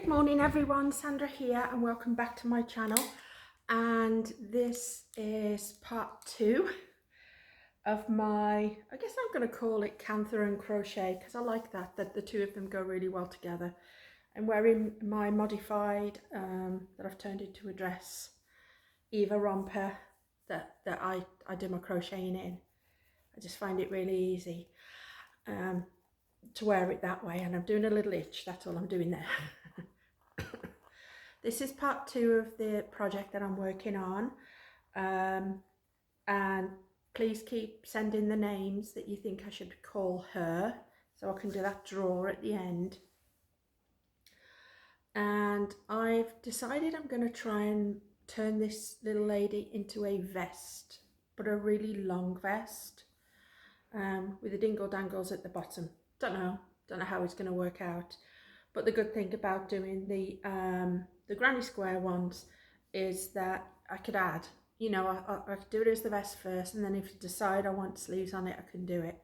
Good morning everyone, Sandra here and welcome back to my channel. And this is part 2 of my, I guess I'm going to call it Kantha and crochet, because I like that the two of them go really well together. I'm wearing my modified that I've turned into a dress Eva romper that I do my crocheting in. I just find it really easy to wear it that way, and I'm doing a little itch, that's all I'm doing there. This is part 2 of the project that I'm working on, and please keep sending the names that you think I should call her, so I can do that draw at the end. And I've decided I'm going to try and turn this little lady into a vest, but a really long vest with the dingle dangles at the bottom. Don't know how it's going to work out. But the good thing about doing the granny square ones is that I could add, you know, I could do it as the vest first, and then if I decide I want sleeves on it, I can do it.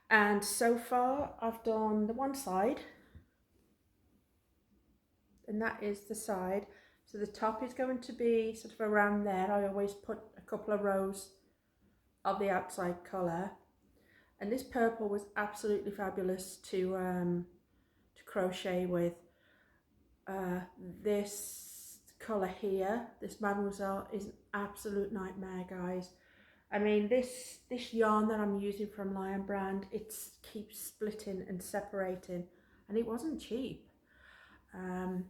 And so far I've done the one side, and that is the side. So the top is going to be sort of around there. I always put a couple of rows of the outside colour, and this purple was absolutely fabulous to crochet with. This colour here, this Mademoiselle, is an absolute nightmare, guys. I mean, this yarn that I'm using from Lion Brand, it keeps splitting and separating, and it wasn't cheap. And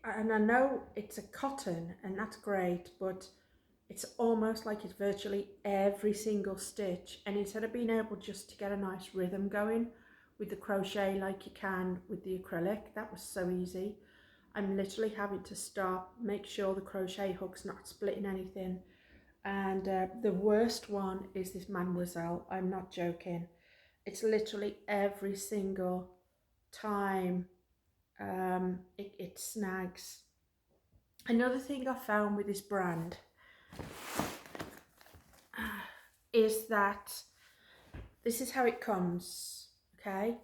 I know it's a cotton, and that's great, but it's almost like it's virtually every single stitch, and instead of being able just to get a nice rhythm going with the crochet like you can with the acrylic, that was so easy. I'm literally having to stop, make sure the crochet hook's not splitting anything. And the worst one is this Mademoiselle. I'm not joking. It's literally every single time it snags. Another thing I found with this brand is that this is how it comes, okay?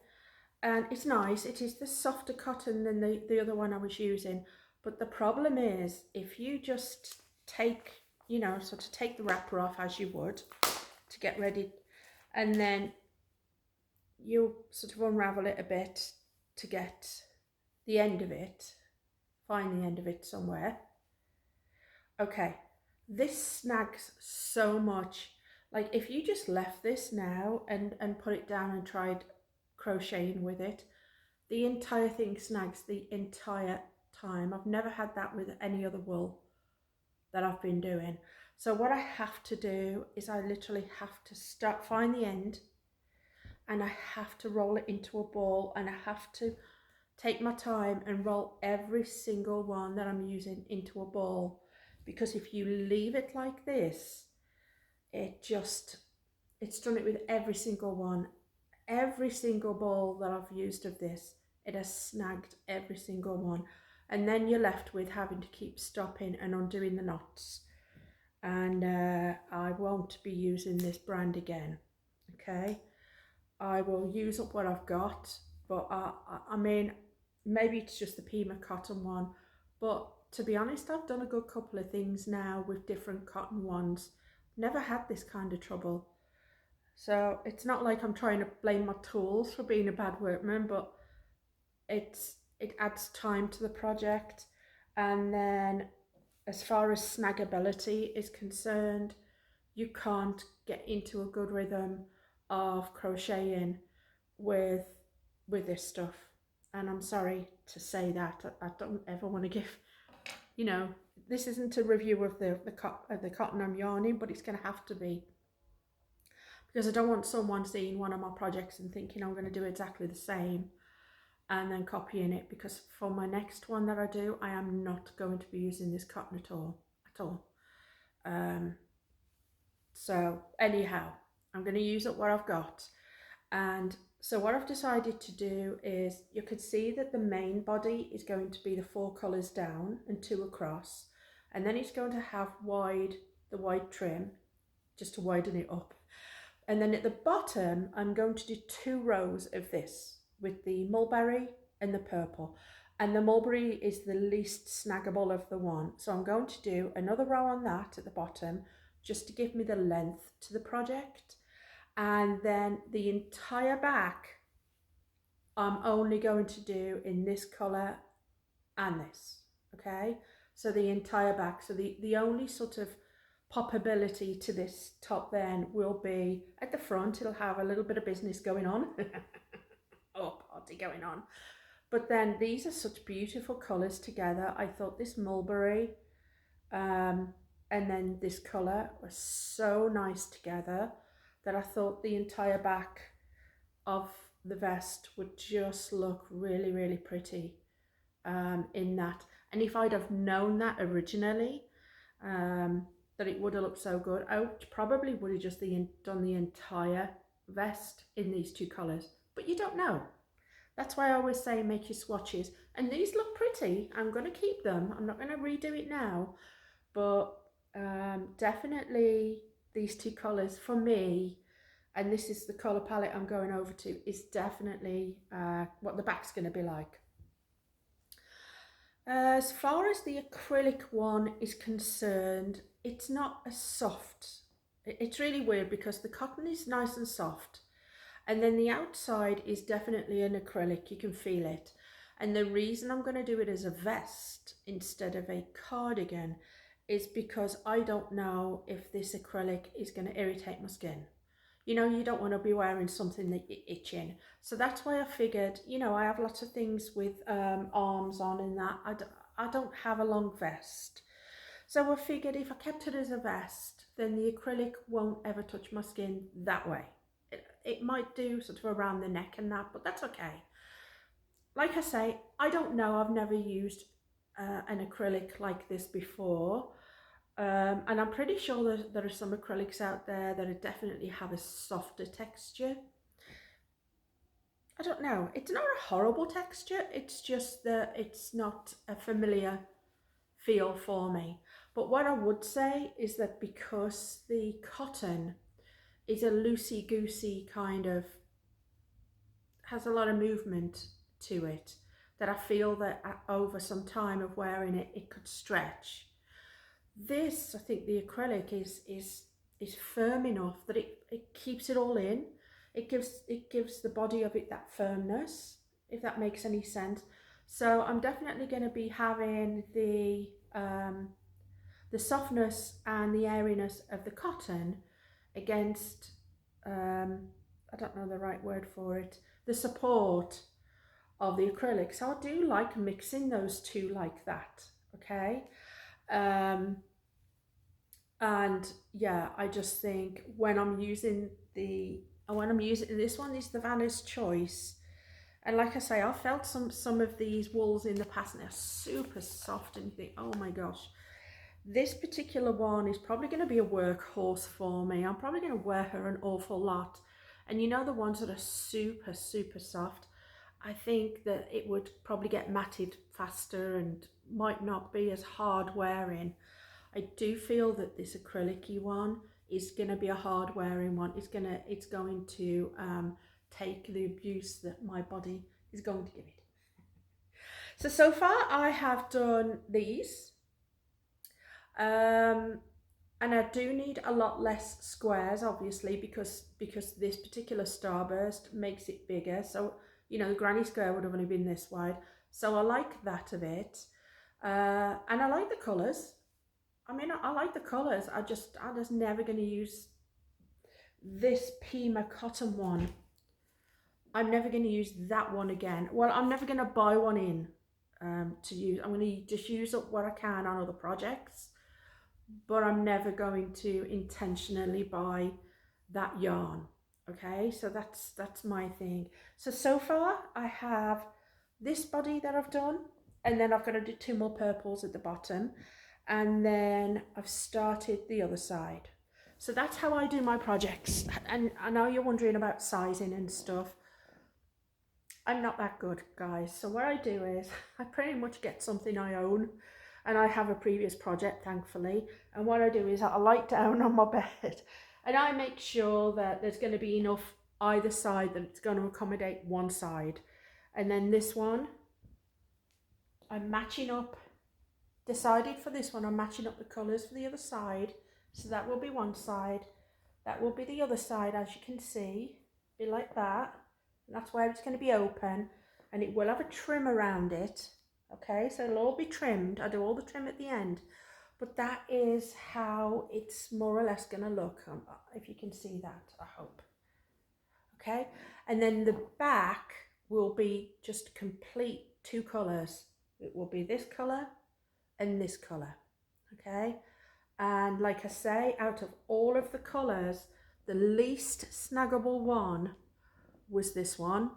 And it's nice. It is the softer cotton than the other one I was using, but the problem is if you just take, you know, sort of take the wrapper off as you would to get ready, and then you sort of unravel it a bit to get the end of it, find the end of it somewhere. Okay, this snags so much. Like if you just left this now and put it down and tried crocheting with it, the entire thing snags the entire time. I've never had that with any other wool that I've been doing. So what I have to do is I literally have to find the end, and I have to roll it into a ball, and I have to take my time and roll every single one that I'm using into a ball, because if you leave it like this, it's done it with every single one. Every single ball that I've used of this, it has snagged every single one, and then you're left with having to keep stopping and undoing the knots. And I won't be using this brand again, okay? I will use up what I've got, but I mean, maybe it's just the Pima cotton one, but to be honest, I've done a good couple of things now with different cotton ones. Never had this kind of trouble. So it's not like I'm trying to blame my tools for being a bad workman, but it adds time to the project. And then as far as snaggability is concerned, you can't get into a good rhythm of crocheting with this stuff. And I'm sorry to say that. I don't ever want to give, you know, this isn't a review of the cotton I'm yarning, but it's going to have to be, because I don't want someone seeing one of my projects and thinking I'm going to do exactly the same and then copying it, because for my next one that I do, I am not going to be using this cotton at all. So anyhow, I'm going to use up what I've got. And so what I've decided to do is, you could see that the main body is going to be the 4 colours down and 2 across, and then it's going to have the wide trim just to widen it up. And then at the bottom, I'm going to do 2 rows of this with the mulberry and the purple. and the mulberry is the least snaggable of the one. So I'm going to do another row on that at the bottom just to give me the length to the project. And then the entire back I'm only going to do in this colour and this, okay? So the entire back, so the only sort of poppability to this top then will be at the front. It'll have a little bit of business going on. Oh, party going on. But then these are such beautiful colours together. I thought this mulberry and then this colour was so nice together that I thought the entire back of the vest would just look really, really pretty in that. And if I'd have known that originally, that it would have looked so good, I probably would have just done the entire vest in these two colours. But you don't know. That's why I always say make your swatches. And these look pretty. I'm going to keep them. I'm not going to redo it now. But definitely these two colours for me, and this is the colour palette I'm going over to, is definitely what the back's going to be like. As far as the acrylic one is concerned, it's not as soft. It's really weird because the cotton is nice and soft, and then the outside is definitely an acrylic. You can feel it. And the reason I'm going to do it as a vest instead of a cardigan is because I don't know if this acrylic is going to irritate my skin. You know, you don't want to be wearing something that you're itching. So that's why I figured, you know, I have lots of things with arms on and that. I don't have a long vest. So I figured if I kept it as a vest, then the acrylic won't ever touch my skin that way. It might do sort of around the neck and that, but that's okay. Like I say, I don't know. I've never used an acrylic like this before. And I'm pretty sure there are some acrylics out there that definitely have a softer texture. I don't know. It's not a horrible texture. It's just that it's not a familiar feel for me. But what I would say is that because the cotton is a loosey-goosey kind of, has a lot of movement to it, that I feel that over some time of wearing it, it could stretch. This, I think the acrylic is firm enough that it keeps it all in. It gives the body of it that firmness, if that makes any sense. So I'm definitely going to be having the softness and the airiness of the cotton against, I don't know the right word for it, the support of the acrylic. So I do like mixing those two like that, okay? And yeah, I just think when I'm using this one is the Vanna's Choice, and like I say, I've felt some of these wools in the past and they're super soft, and you think, oh my gosh, this particular one is probably going to be a workhorse for me. I'm probably going to wear her an awful lot. And you know, the ones that are super soft, I think that it would probably get matted faster and might not be as hard wearing. I do feel that this acrylic-y one is going to be a hard wearing one. It's going to take the abuse that my body is going to give it. So far I have done these. And I do need a lot less squares, obviously, because this particular starburst makes it bigger. So, you know, the granny square would have only been this wide. So I like that of it. And I like the colours. I mean, I like the colours. I'm just never going to use this Pima cotton one. I'm never going to use that one again. Well, I'm never going to buy one in to use. I'm going to just use up what I can on other projects. But I'm never going to intentionally buy that yarn. Okay, so that's my thing. So far I have this body that I've done, and then I've got to do 2 more purples at the bottom, and then I've started the other side. So that's how I do my projects. And I know you're wondering about sizing and stuff. I'm not that good, guys. So what I do is I pretty much get something I own, and I have a previous project, thankfully. And what I do is I lie down on my bed and I make sure that there's going to be enough either side that it's going to accommodate one side. And then this one I'm matching up, decided for this one, I'm matching up the colours for the other side. So that will be one side, that will be the other side, as you can see, be like that. And that's where it's going to be open, and it will have a trim around it. Okay, so it'll all be trimmed. I do all the trim at the end, but that is how it's more or less going to look, if you can see that, I hope. Okay, and then the back will be just complete two colours. It will be this colour and this colour. Okay, and like I say, out of all of the colours, the least snaggable one was this one,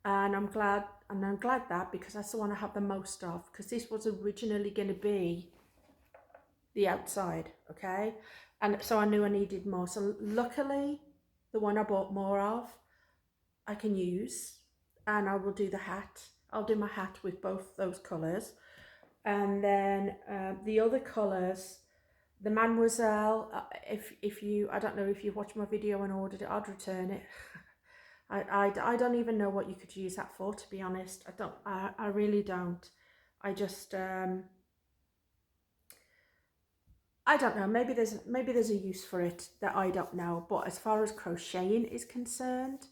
and I'm glad that, because that's the one I have the most of, because this was originally going to be the outside. Okay, and so I knew I needed more, so luckily the one I bought more of I can use, and I will do the hat. I'll do my hat with both those colours, and then the other colours, the Mademoiselle, if you, I don't know if you watched my video and ordered it, I'd return it. I don't even know what you could use that for, to be honest. I really don't. I just I don't know, maybe there's a use for it that I don't know, but as far as crocheting is concerned,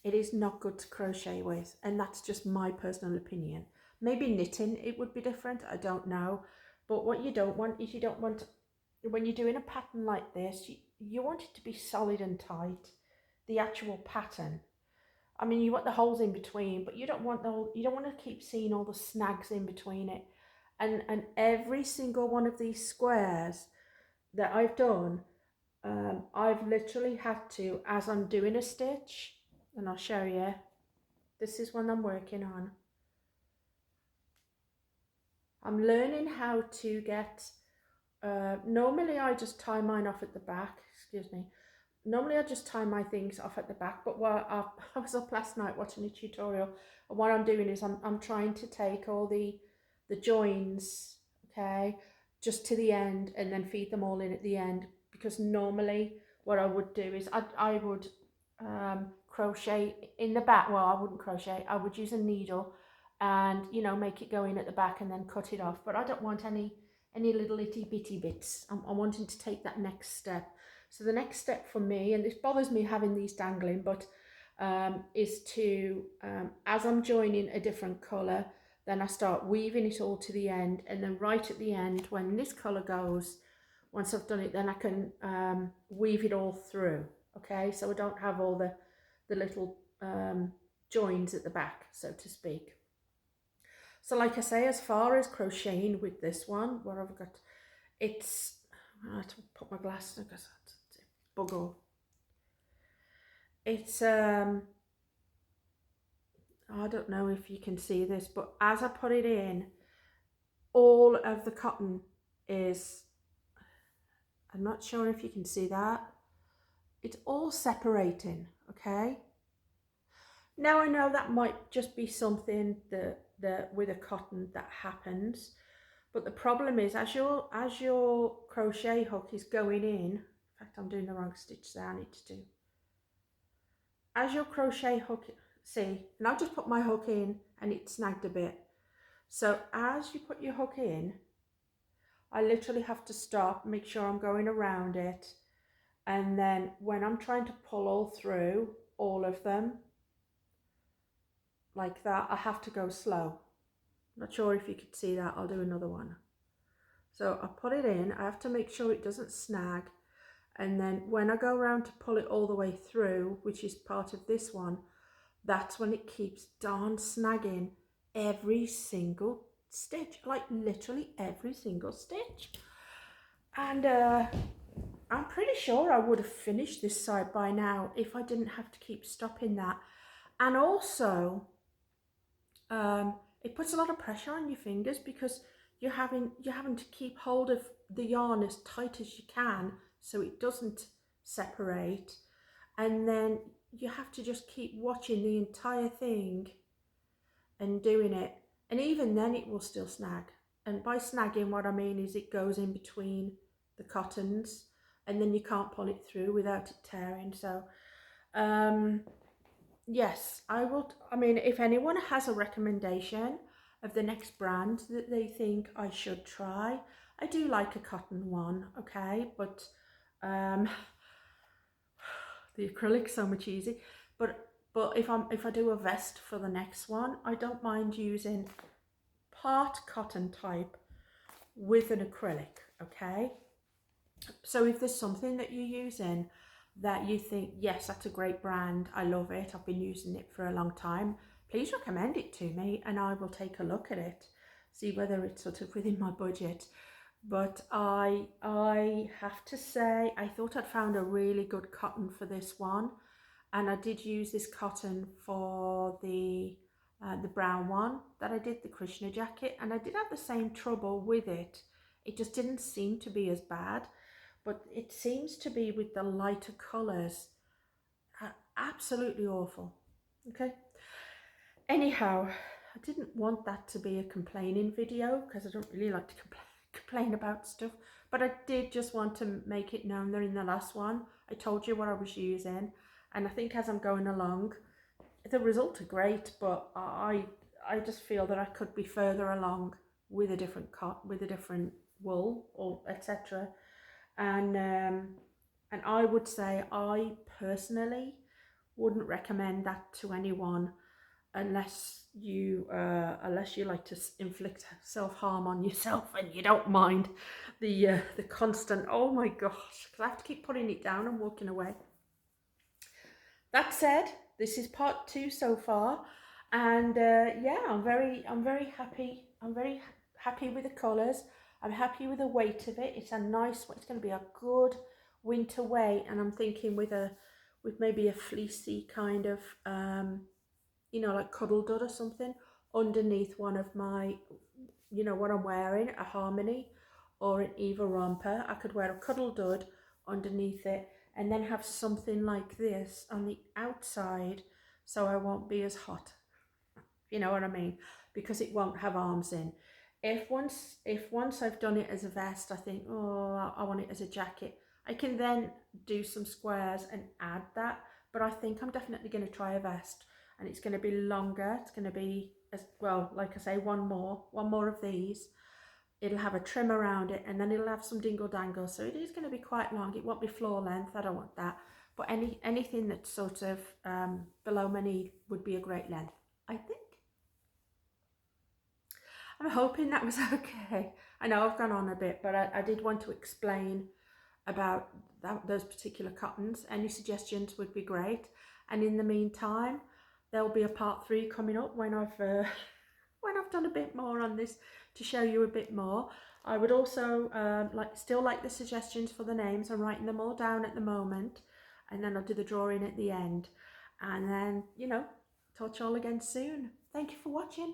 it is not good to crochet with, and that's just my personal opinion. Maybe knitting it would be different, I don't know. But what you don't want is, you don't want, when you're doing a pattern like this, you want it to be solid and tight, the actual pattern. I mean, you want the holes in between, but you don't want to keep seeing all the snags in between it. And every single one of these squares that I've done, I've literally had to, as I'm doing a stitch, and I'll show you, this is one I'm working on. I'm learning how to get, normally I just tie mine off at the back, excuse me. Normally I just tie my things off at the back, but while I was up last night watching a tutorial, and what I'm doing is I'm trying to take all the joins, okay, just to the end, and then feed them all in at the end, because normally what I would do is I would crochet in the back. Well, I wouldn't crochet, I would use a needle and, you know, make it go in at the back and then cut it off. But I don't want any little itty bitty bits. I'm wanting to take that next step. So the next step for me, and this bothers me having these dangling, but is to, as I'm joining a different colour, then I start weaving it all to the end, and then right at the end, when this colour goes, once I've done it, then I can weave it all through. Okay, so I don't have all the little joins at the back, so to speak. So like I say, as far as crocheting with this one, what I've got, it's, I have to put my glasses on because it's buggle. It's I don't know if you can see this, but as I put it in, all of the cotton is, I'm not sure if you can see that, it's all separating. Okay, now I know that might just be something that with a cotton that happens, but the problem is, as your crochet hook is going in fact, I'm doing the wrong stitch there, I need to do, as your crochet hook, see, and I'll just put my hook in and it snagged a bit. So as you put your hook in, I literally have to stop, make sure I'm going around it, and then when I'm trying to pull all through all of them like that, I have to go slow. Not sure if you could see that, I'll do another one. So I put it in, I have to make sure it doesn't snag, and then when I go around to pull it all the way through, which is part of this one, that's when it keeps darn snagging every single stitch, like literally every single stitch. And I'm pretty sure I would have finished this side by now if I didn't have to keep stopping that. And also it puts a lot of pressure on your fingers, because you're having to keep hold of the yarn as tight as you can so it doesn't separate, and then you have to just keep watching the entire thing and doing it, and even then it will still snag. And by snagging, what I mean is it goes in between the cottons, and then you can't pull it through without it tearing. So yes, I will. I mean, if anyone has a recommendation of the next brand that they think I should try. I do like a cotton one, okay, but the acrylic's so much easy. But if I do a vest for the next one, I don't mind using part cotton type with an acrylic, okay? So if there's something that you're using that you think, yes, that's a great brand, I love it, I've been using it for a long time, please recommend it to me and I will take a look at it, see whether it's sort of within my budget. But I have to say, I thought I'd found a really good cotton for this one, and I did use this cotton for the brown one that I did, the Krishna jacket, and I did have the same trouble with it. It just didn't seem to be as bad, but it seems to be with the lighter colours. Absolutely awful. Okay. Anyhow, I didn't want that to be a complaining video because I don't really like to complain about stuff, but I did just want to make it known that in the last one I told you what I was using, and I think as I'm going along the results are great, but I just feel that I could be further along with a different wool or etc. And I would say I personally wouldn't recommend that to anyone unless you like to inflict self-harm on yourself and you don't mind the constant, oh my gosh, because I have to keep putting it down and walking away. That said, this is part 2 so far, and yeah, I'm very happy. I'm very happy with the colours. I'm happy with the weight of it. It's a nice one. It's going to be a good winter weight, and I'm thinking with maybe a fleecy kind of you know, like cuddle dud or something underneath one of my, you know, what I'm wearing, a harmony or an Eva romper. I could wear a cuddle dud underneath it and then have something like this on the outside so I won't be as hot. You know what I mean? Because it won't have arms in. If once I've done it as a vest, I think, oh, I want it as a jacket, I can then do some squares and add that. But I think I'm definitely going to try a vest, and it's going to be longer. It's going to be, as well, like I say, one more of these. It'll have a trim around it, and then it'll have some dingle dangle, so it is going to be quite long. It won't be floor length, I don't want that, but anything that's sort of below my knee would be a great length, I think. I'm hoping that was okay. I know I've gone on a bit, but I did want to explain about those particular cottons. Any suggestions would be great, and in the meantime there'll be a part 3 coming up when I've done a bit more on this to show you a bit more. I would also still like the suggestions for the names. I'm writing them all down at the moment, and then I'll do the drawing at the end, and then, you know, talk to you all again soon. Thank you for watching.